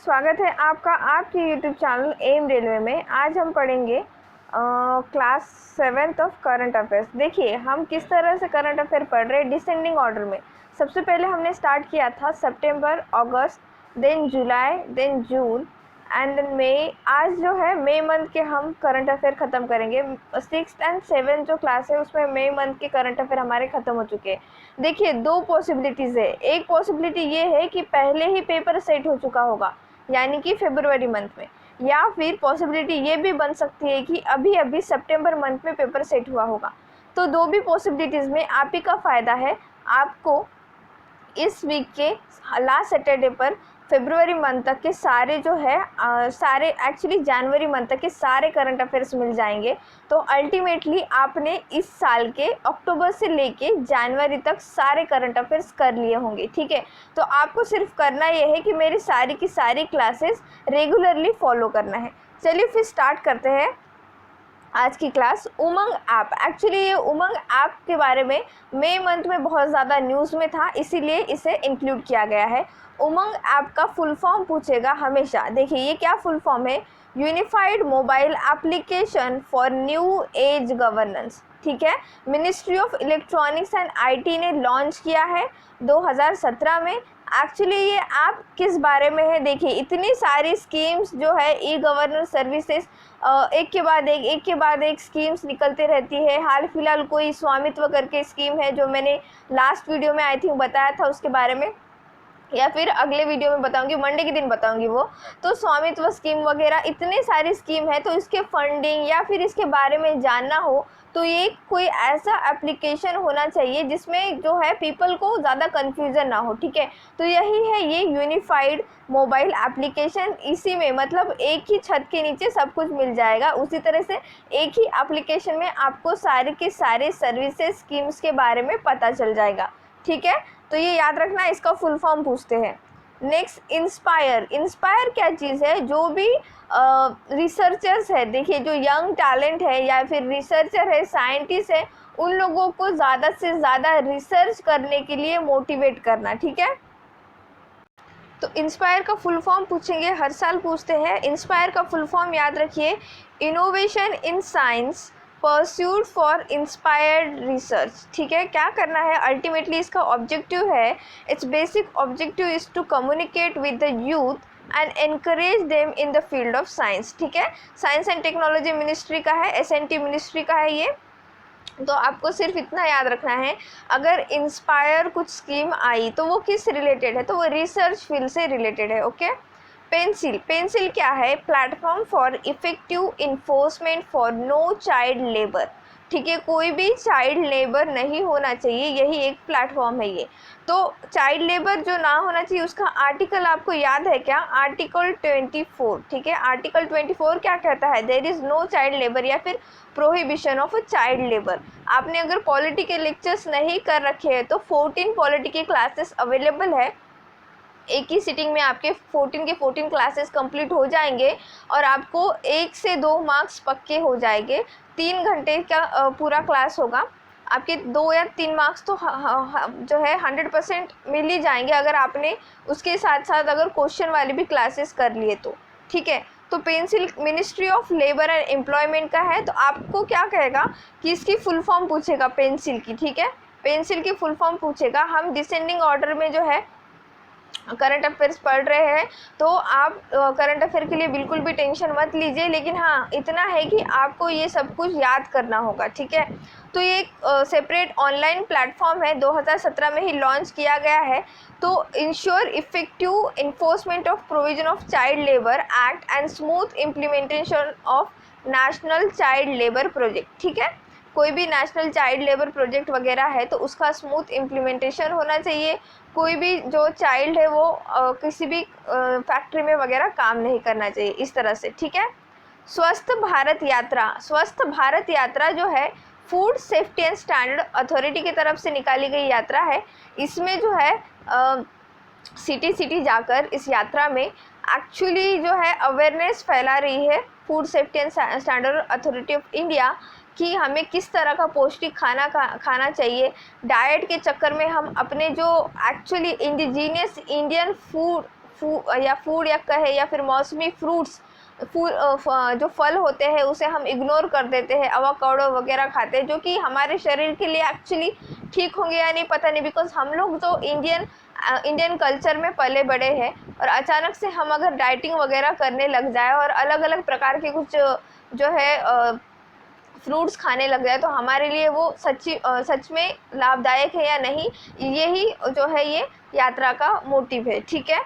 स्वागत है आपका आपके YouTube चैनल एम रेलवे में। आज हम पढ़ेंगे class 7th of current affairs. देखिए हम किस तरह से करंट अफेयर पढ़ रहे हैं डिसेंडिंग ऑर्डर में। सबसे पहले हमने स्टार्ट किया था सितंबर, अगस्त, देन जुलाई, देन जून एंड देन मई। आज जो है मई मंथ के हम करंट अफेयर ख़त्म करेंगे। 6th एंड 7th जो क्लास है उसमें मई मंथ के करंट अफेयर हमारे ख़त्म हो चुके हैं। देखिए दो पॉसिबिलिटीज़ है। एक पॉसिबिलिटी ये है कि पहले ही पेपर सेट हो चुका होगा यानी कि फरवरी मंथ में, या फिर पॉसिबिलिटी ये भी बन सकती है कि अभी अभी सितंबर मंथ में पेपर सेट हुआ होगा। तो दो भी पॉसिबिलिटीज़ में आप ही का फ़ायदा है। आपको इस वीक के लास्ट सैटरडे पर फरवरी मंथ तक के सारे जो है सारे एक्चुअली जनवरी मंथ तक के सारे करंट अफेयर्स मिल जाएंगे। तो अल्टीमेटली आपने इस साल के अक्टूबर से लेके जनवरी तक सारे करंट अफेयर्स कर लिए होंगे। ठीक है, तो आपको सिर्फ करना ये है कि मेरी सारी की सारी क्लासेस रेगुलरली फॉलो करना है। चलिए फिर स्टार्ट करते हैं आज की क्लास। उमंग ऐप, एक्चुअली ये उमंग ऐप के बारे में मई मंथ में बहुत ज़्यादा न्यूज़ में था, इसीलिए इसे इंक्लूड किया गया है। उमंग ऐप का फुल फॉर्म पूछेगा हमेशा। देखिए ये क्या फुल फॉर्म है, unified mobile application for new age governance. ठीक है, ministry of electronics and IT ने लॉन्च किया है 2017 में। एक्चुअली ये ऐप किस बारे में है, देखिए इतनी सारी स्कीम्स जो है ई गवर्नेंस सर्विसेज एक के बाद एक स्कीम्स निकलते रहती है। हाल फिलहाल कोई स्वामित्व करके स्कीम है जो मैंने लास्ट वीडियो में आई थिंक बताया था उसके बारे में, या फिर अगले वीडियो में बताऊंगी, मंडे के दिन बताऊंगी वो। तो स्वामित्व स्कीम वगैरह इतने सारी स्कीम है, तो इसके फंडिंग या फिर इसके बारे में जानना हो तो ये कोई ऐसा एप्लीकेशन होना चाहिए जिसमें जो है पीपल को ज़्यादा कन्फ्यूज़न ना हो। ठीक है, तो यही है ये यूनिफाइड मोबाइल एप्लीकेशन। इसी में मतलब एक ही छत के नीचे सब कुछ मिल जाएगा। उसी तरह से एक ही एप्लीकेशन में आपको सारे के सारे सर्विसेज स्कीम्स के बारे में पता चल जाएगा। ठीक है, तो ये याद रखना, इसका फुल फॉर्म पूछते हैं। Next inspire. इंस्पायर क्या चीज़ है, जो भी रिसर्चर्स है, देखिए जो यंग टैलेंट है या फिर रिसर्चर है, साइंटिस्ट है, उन लोगों को ज़्यादा से ज़्यादा रिसर्च करने के लिए मोटिवेट करना। ठीक है, तो इंस्पायर का फुल फॉर्म पूछेंगे, हर साल पूछते हैं। इंस्पायर का फुल फॉर्म याद रखिए, innovation in science pursued for inspired research. ठीक है, क्या करना है अल्टीमेटली इसका ऑब्जेक्टिव है, it's basic objective is to communicate with the youth and encourage them in the field of science. ठीक है, साइंस एंड टेक्नोलॉजी मिनिस्ट्री का है, एसएनटी मिनिस्ट्री का है ये। तो आपको सिर्फ इतना याद रखना है, अगर इंस्पायर कुछ स्कीम आई तो वो किस रिलेटेड है, तो वो रिसर्च फील्ड से रिलेटेड है। ओके। पेंसिल। पेंसिल क्या है, platform for effective enforcement for no child labour. ठीक है, कोई भी चाइल्ड लेबर नहीं होना चाहिए, यही एक प्लेटफॉर्म है ये। तो चाइल्ड लेबर जो ना होना चाहिए उसका आर्टिकल आपको याद है क्या, आर्टिकल 24। ठीक है, आर्टिकल 24 क्या कहता है, there is no child labour या फिर प्रोहिबिशन ऑफ चाइल्ड लेबर। आपने अगर पॉलिटी के लेक्चर्स नहीं कर रखे हैं तो 14 पॉलिटी के क्लासेस अवेलेबल है। एक ही सिटिंग में आपके 14 के 14 क्लासेस कंप्लीट हो जाएंगे और आपको 1 से 2 मार्क्स पक्के हो जाएंगे। 3 घंटे का पूरा क्लास होगा, आपके 2 या 3 मार्क्स तो जो है 100% मिल ही जाएंगे अगर आपने उसके साथ साथ अगर क्वेश्चन वाली भी क्लासेस कर लिए तो। ठीक है, तो pencil ministry of labour and employment का है। तो आपको क्या कहेगा कि इसकी फुल फॉर्म पूछेगा पेंसिल की। ठीक है, पेंसिल की फुल फॉर्म पूछेगा। हम डिसेंडिंग ऑर्डर में जो है करंट अफेयर्स पढ़ रहे हैं, तो आप करंट अफेयर के लिए बिल्कुल भी टेंशन मत लीजिए, लेकिन हाँ इतना है कि आपको ये सब कुछ याद करना होगा। ठीक है, तो ये एक सेपरेट ऑनलाइन प्लेटफॉर्म है, 2017 में ही लॉन्च किया गया है। तो ensure effective enforcement of provision of child labour act and smooth implementation of national child labour project. ठीक है, कोई भी नेशनल चाइल्ड लेबर प्रोजेक्ट वगैरह है तो उसका स्मूथ इम्प्लीमेंटेशन होना चाहिए। कोई भी जो चाइल्ड है वो किसी भी फैक्ट्री में वगैरह काम नहीं करना चाहिए, इस तरह से। ठीक है, स्वस्थ भारत यात्रा। स्वस्थ भारत यात्रा जो है food safety and standard authority की तरफ से निकाली गई यात्रा है। इसमें जो है सिटी सिटी जाकर इस यात्रा में एक्चुअली जो है अवेयरनेस फैला रही है food safety and standard authority of India कि हमें किस तरह का पौष्टिक खाना चाहिए। डाइट के चक्कर में हम अपने जो एक्चुअली इंडिजीनियस इंडियन फूड या कहे या फिर मौसमी फ्रूट्स, जो फल होते हैं उसे हम इग्नोर कर देते हैं, एवोकाडो वगैरह खाते हैं, जो कि हमारे शरीर के लिए एक्चुअली ठीक होंगे या नहीं पता नहीं, बिकॉज हम लोग जो इंडियन कल्चर में पले बड़े हैं, और अचानक से हम अगर डाइटिंग वगैरह करने लग जाए और अलग अलग प्रकार के कुछ जो है फ्रूट्स खाने लग जाए, तो हमारे लिए वो सच में लाभदायक है या नहीं, यही जो है ये यात्रा का मोटिव है। ठीक है।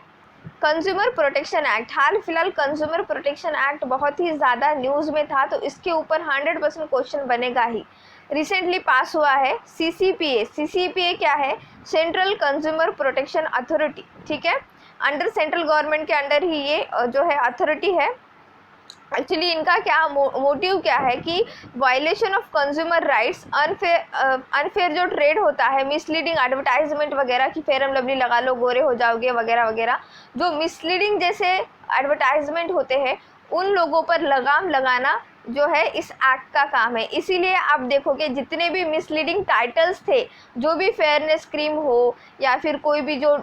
कंज्यूमर प्रोटेक्शन एक्ट, हाल फिलहाल कंज्यूमर प्रोटेक्शन एक्ट बहुत ही ज़्यादा न्यूज़ में था, तो इसके ऊपर 100% क्वेश्चन बनेगा ही। रिसेंटली पास हुआ है CCPA। CCPA क्या है? Central consumer protection authority. ठीक है। अंडर सेंट्रल गवर्नमेंट के अंडर ही ये जो है अथॉरिटी है। एक्चुअली इनका क्या मोटिव क्या है कि violation of consumer rights, unfair जो ट्रेड होता है, मिसलीडिंग एडवर्टाइजमेंट वगैरह की फेयर एंड लवली लगा लो गोरे हो जाओगे वगैरह वगैरह, जो मिसलीडिंग जैसे एडवर्टाइजमेंट होते हैं उन लोगों पर लगाम लगाना जो है इस एक्ट का काम है। इसीलिए आप देखोगे जितने भी मिसलीडिंग टाइटल्स थे, जो भी फेयरनेस क्रीम हो या फिर कोई भी जो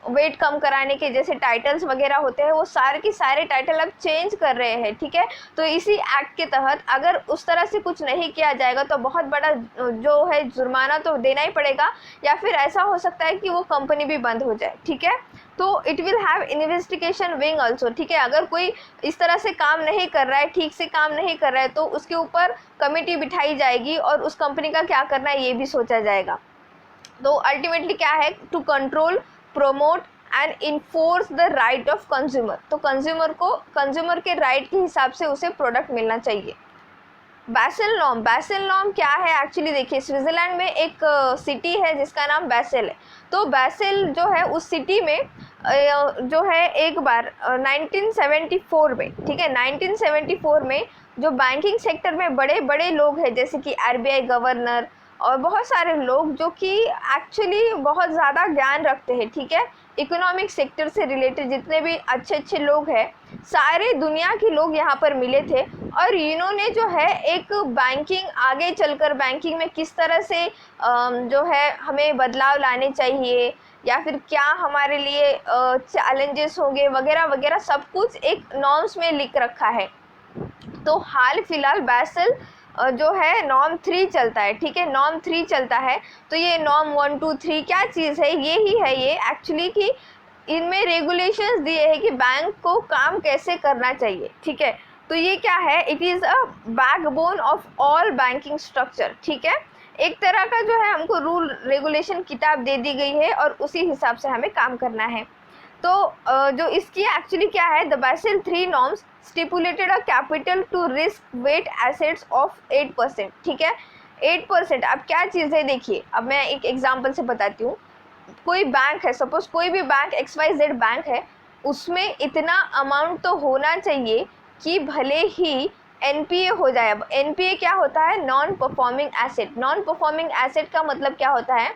वेट कम कराने के जैसे टाइटल्स वगैरह होते हैं, वो सारे के सारे टाइटल अब चेंज कर रहे हैं। ठीक है। तो इसी एक्ट के तहत अगर उस तरह से कुछ नहीं किया जाएगा तो बहुत बड़ा जो है जुर्माना तो देना ही पड़ेगा, या फिर ऐसा हो सकता है कि वो कंपनी भी बंद हो जाए। ठीक है। तो it will have investigation wing also. ठीक है। अगर कोई इस तरह से काम नहीं कर रहा है, ठीक से काम नहीं कर रहा है, तो उसके ऊपर कमेटी बिठाई जाएगी और उस कंपनी का क्या करना है ये भी सोचा जाएगा। तो अल्टीमेटली क्या है? To control, promote and enforce the right of consumer. तो कंज्यूमर के राइट के हिसाब से उसे प्रोडक्ट मिलना चाहिए। बैसेल नॉर्म क्या है? एक्चुअली देखिए, स्विट्ज़रलैंड में एक सिटी है जिसका नाम बैसेल है। तो बैसेल जो है उस सिटी में जो है एक बार 1974 में, ठीक है, 1974 में जो बैंकिंग सेक्टर में बड़े बड़े लोग हैं जैसे कि RBI गवर्नर और बहुत सारे लोग जो कि एक्चुअली बहुत ज़्यादा ज्ञान रखते हैं, ठीक है, इकोनॉमिक सेक्टर से रिलेटेड जितने भी अच्छे अच्छे लोग हैं, सारे दुनिया के लोग यहाँ पर मिले थे और इन्होंने जो है एक बैंकिंग आगे चलकर बैंकिंग में किस तरह से जो है हमें बदलाव लाने चाहिए या फिर क्या हमारे लिए चैलेंजेस होंगे वगैरह वगैरह सब कुछ एक नॉर्म्स में लिख रखा है। तो हाल फिलहाल बैसेल जो है नॉर्म 3 चलता है, ठीक है, नॉर्म 3 चलता है। तो ये नॉर्म 1 2 3 क्या चीज़ है? ये ही है ये एक्चुअली कि इनमें रेगुलेशंस दिए हैं कि बैंक को काम कैसे करना चाहिए, ठीक है। तो ये क्या है? It is a backbone of all banking structure, ठीक है। एक तरह का जो है हमको रूल रेगुलेशन किताब दे दी गई है और उसी हिसाब से हमें काम करना है। तो जो इसकी एक्चुअली क्या है, the Basel 3 norms stipulated a capital to risk weight assets of 8%, ठीक है, 8%। अब क्या चीज़ है देखिए, अब मैं एक एग्जांपल से बताती हूँ। कोई बैंक है, सपोज कोई भी बैंक XYZ बैंक है, उसमें इतना अमाउंट तो होना चाहिए कि भले ही NPA हो जाए। अब NPA क्या होता है? Non performing asset. Non performing asset का मतलब क्या होता है?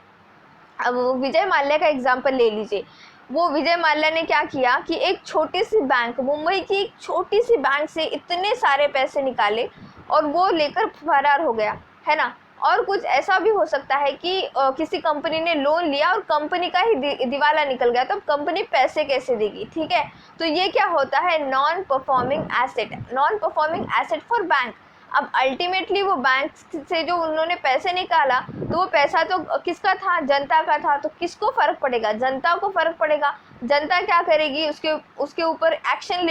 अब विजय माल्या का एग्जांपल ले लीजिए। वो विजय माल्या ने क्या किया कि एक छोटी सी बैंक, मुंबई की एक छोटी सी बैंक से इतने सारे पैसे निकाले और वो लेकर फरार हो गया, है ना। और कुछ ऐसा भी हो सकता है कि किसी कंपनी ने लोन लिया और कंपनी का ही दिवाला निकल गया, तो कंपनी पैसे कैसे देगी, ठीक है। तो ये क्या होता है? Non performing asset, non performing asset for bank. अब अल्टीमेटली वो बैंक से जो उन्होंने पैसे निकाला तो वो पैसा तो किसका था? जनता का था। तो किसको फ़र्क पड़ेगा? जनता को फ़र्क पड़ेगा। जनता क्या करेगी? उसके ऊपर एक्शन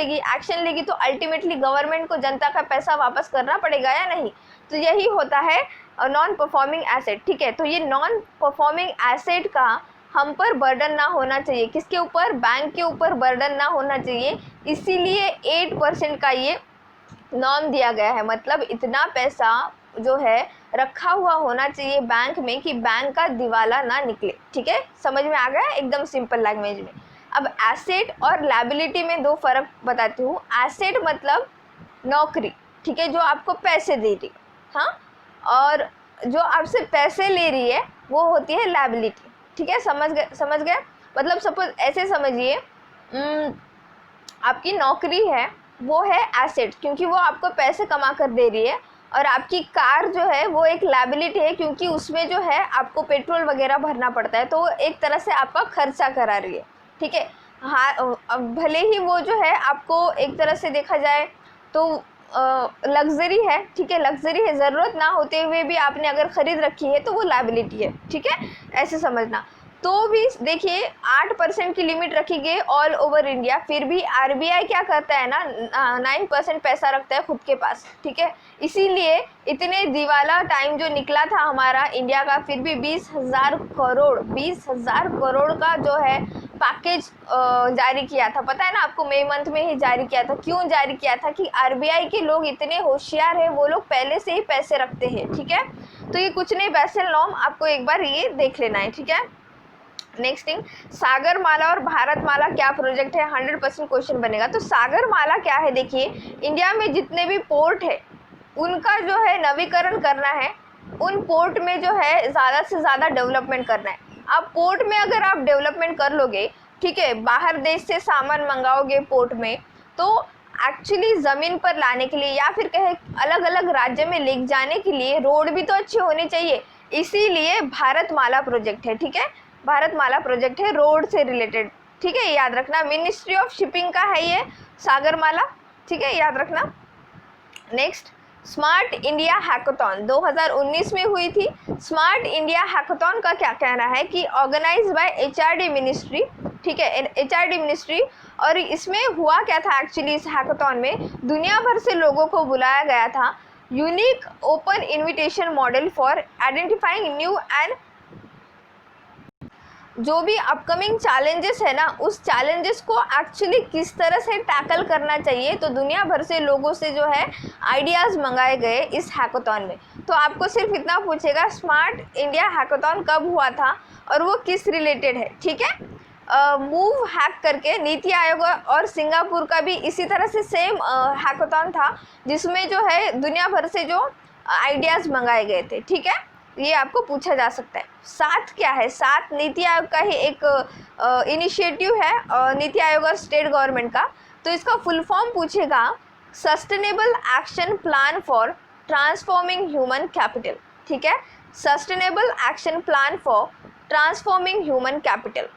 लेगी तो अल्टीमेटली गवर्नमेंट को जनता का पैसा वापस करना पड़ेगा या नहीं। तो यही होता है नॉन परफॉर्मिंग एसेट, ठीक है। तो ये नॉन परफॉर्मिंग एसेट का हम पर बर्डन ना होना चाहिए। किसके ऊपर? बैंक के ऊपर बर्डन ना होना चाहिए, इसीलिए 8% का ये नॉर्म दिया गया है। मतलब इतना पैसा जो है रखा हुआ होना चाहिए बैंक में कि बैंक का दिवाला ना निकले, ठीक है। समझ में आ गया? एकदम सिंपल लैंग्वेज में। अब एसेट और लायबिलिटी में दो फर्क बताती हूँ। एसेट मतलब नौकरी, ठीक है, जो आपको पैसे दे रही, हाँ, और जो आपसे पैसे ले रही है वो होती है लायबिलिटी, ठीक है। समझ गए? मतलब सपोज ऐसे समझिए, आपकी नौकरी है वो है एसेट, क्योंकि वो आपको पैसे कमा कर दे रही है, और आपकी कार जो है वो एक लायबिलिटी है क्योंकि उसमें जो है आपको पेट्रोल वगैरह भरना पड़ता है, तो एक तरह से आपका खर्चा करा रही है, ठीक है। हाँ, भले ही वो जो है आपको एक तरह से देखा जाए तो लग्जरी है, ठीक है, लग्जरी है, ज़रूरत ना होते हुए भी आपने अगर ख़रीद रखी है तो वो लायबिलिटी है, ठीक है, ऐसे समझना। तो भी देखिए 8% की लिमिट रखी गई ऑल ओवर इंडिया, फिर भी आरबीआई क्या करता है ना, 9% पैसा रखता है खुद के पास, ठीक है। इसीलिए इतने दिवाला टाइम जो निकला था हमारा इंडिया का, फिर भी 20,000 करोड़ का जो है पैकेज जारी किया था, पता है ना आपको, मई मंथ में ही जारी किया था। क्यों जारी किया था? कि आरबीआई के लोग इतने होशियार हैं, वो लोग पहले से ही पैसे रखते हैं, ठीक है। तो ये कुछ नहीं, बेसल नॉर्म आपको एक बार ये देख लेना है, ठीक है। नेक्स्ट थिंग, सागरमाला और भारतमाला क्या प्रोजेक्ट है, 100% क्वेश्चन बनेगा। तो सागरमाला क्या है, देखिए इंडिया में जितने भी पोर्ट है उनका जो है नवीकरण करना है, उन पोर्ट में जो है ज़्यादा से ज़्यादा डेवलपमेंट करना है। अब पोर्ट में अगर आप डेवलपमेंट कर लोगे, ठीक है, बाहर देश से सामान मंगाओगे पोर्ट में, तो एक्चुअली ज़मीन पर लाने के लिए या फिर कहे अलग अलग राज्य में ले जाने के लिए रोड भी तो अच्छे होने चाहिए, इसीलिए भारतमाला प्रोजेक्ट है, ठीक है। भारतमाला प्रोजेक्ट है रोड से रिलेटेड, ठीक है, याद रखना। मिनिस्ट्री ऑफ शिपिंग का है ये सागरमाला, ठीक है, याद रखना। नेक्स्ट, स्मार्ट इंडिया हैकाथॉन 2019 में हुई थी। स्मार्ट इंडिया हैकाथॉन का क्या कहना है कि ऑर्गेनाइज बाय एचआरडी मिनिस्ट्री, ठीक है, एचआरडी मिनिस्ट्री। और इसमें हुआ क्या था एक्चुअली, इस हैकाथॉन में दुनिया भर से लोगों को बुलाया गया था। Unique open invitation model for identifying new and जो भी अपकमिंग चैलेंजेस है ना, उस चैलेंजेस को एक्चुअली किस तरह से टैकल करना चाहिए, तो दुनिया भर से लोगों से जो है आइडियाज़ मंगाए गए इस हैकाथॉन में। तो आपको सिर्फ इतना पूछेगा स्मार्ट इंडिया हैकाथॉन कब हुआ था और वो किस रिलेटेड है, ठीक है। मूव हैक करके नीति आयोग और सिंगापुर का भी इसी तरह से सेम हैकाथॉन था, जिसमें जो है दुनिया भर से जो आइडियाज़ मंगाए गए थे, ठीक है। ये आपको पूछा जा सकता है। 7 क्या है, 7 नीति आयोग का ही एक इनिशिएटिव है, नीति आयोग और स्टेट गवर्नमेंट का। तो इसका फुल फॉर्म पूछेगा sustainable action plan for transforming human capital, ठीक है, sustainable action plan for transforming human capital.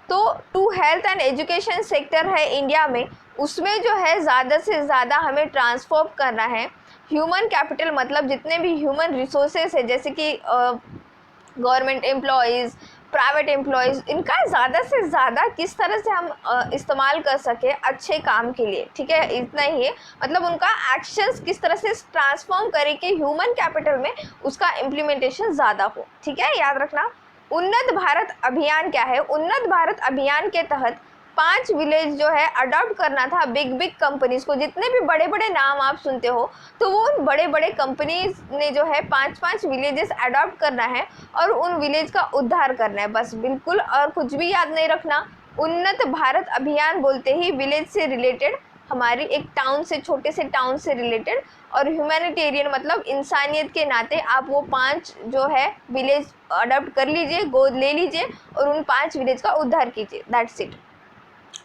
तो two health and education sector है इंडिया में, उसमें जो है ज़्यादा से ज़्यादा हमें ट्रांसफॉर्म करना है। ह्यूमन कैपिटल मतलब जितने भी ह्यूमन रिसोर्सेस है, जैसे कि गवर्नमेंट एम्प्लॉयज़, प्राइवेट एम्प्लॉयज़, इनका ज़्यादा से ज़्यादा किस तरह से हम इस्तेमाल कर सके अच्छे काम के लिए, ठीक है, इतना ही है। मतलब उनका एक्शंस किस तरह से ट्रांसफॉर्म करे कि ह्यूमन कैपिटल में उसका इम्प्लीमेंटेशन ज़्यादा हो, ठीक है, याद रखना। उन्नत भारत अभियान क्या है, उन्नत भारत अभियान के तहत 5 विलेज जो है अडॉप्ट करना था बिग बिग कंपनीज को। जितने भी बड़े बड़े नाम आप सुनते हो, तो वो उन बड़े बड़े कंपनीज ने जो है 5-5 विलेजेस अडॉप्ट करना है और उन विलेज का उद्धार करना है, बस, बिल्कुल, और कुछ भी याद नहीं रखना। उन्नत भारत अभियान बोलते ही विलेज से रिलेटेड, हमारी एक टाउन से, छोटे से टाउन से रिलेटेड, और ह्यूमैनिटेरियन मतलब इंसानियत के नाते आप वो 5 जो है विलेज अडॉप्ट कर लीजिए, गोद ले लीजिए और उन 5 विलेज का उद्धार कीजिए, दैट्स इट।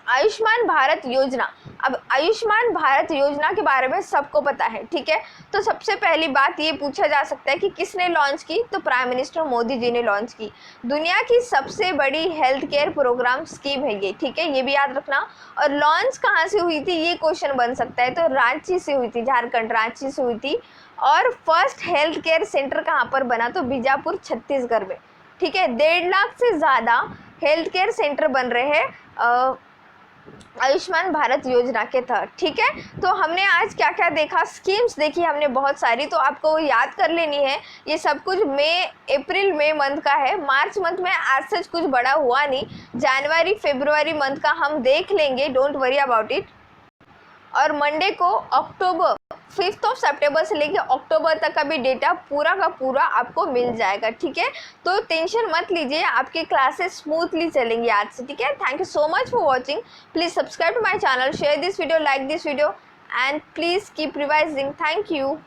आयुष्मान भारत योजना, अब आयुष्मान भारत योजना के बारे में सबको पता है, ठीक है। तो सबसे पहली बात ये पूछा जा सकता है कि किसने लॉन्च की, तो प्राइम मिनिस्टर मोदी जी ने लॉन्च की। दुनिया की सबसे बड़ी हेल्थ केयर प्रोग्राम स्कीम है ये, ठीक है, ये भी याद रखना। और लॉन्च कहाँ से हुई थी ये क्वेश्चन बन सकता है, तो रांची से हुई थी, झारखंड, रांची से हुई थी। और फर्स्ट हेल्थ केयर सेंटर कहाँ पर बना, तो बीजापुर, छत्तीसगढ़ में, ठीक है। 1.5 लाख से ज़्यादा हेल्थ केयर सेंटर बन रहे हैं आयुष्मान भारत योजना के तहत, ठीक है। तो हमने आज क्या क्या देखा, स्कीम्स देखी हमने बहुत सारी, तो आपको याद कर लेनी है। ये सब कुछ अप्रैल मई मंथ का है, मार्च मंथ में आज सच कुछ बड़ा हुआ नहीं, जनवरी फरवरी मंथ का हम देख लेंगे, डोंट वरी अबाउट इट। और मंडे को अक्टूबर 5 सितंबर से लेकर अक्टूबर तक का भी डेटा पूरा का पूरा आपको मिल जाएगा, ठीक है। तो टेंशन मत लीजिए, आपकी क्लासेस स्मूथली चलेंगी आज से, ठीक है। Thank you so much for watching. Please subscribe to my channel, share this video, like this video, and please keep revising. Thank you.